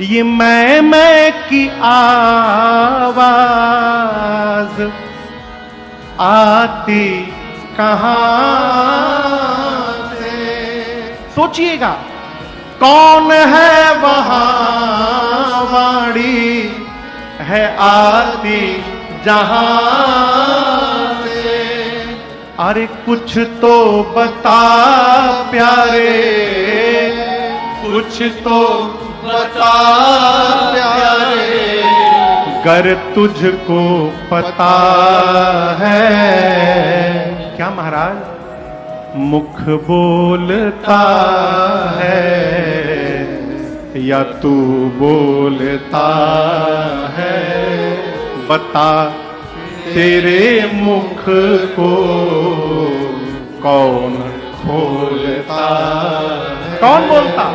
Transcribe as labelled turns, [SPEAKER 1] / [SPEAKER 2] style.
[SPEAKER 1] ये मैं की आवाज आती कहां से? सोचिएगा, कौन है वहां वाणी है आती जहां से? अरे कुछ तो बता प्यारे, कुछ तो बता प्यारे, गर तुझको पता है। क्या महाराज? मुख बोलता है या तू बोलता है? बता तेरे मुख को कौन खोलता है? कौन बोलता?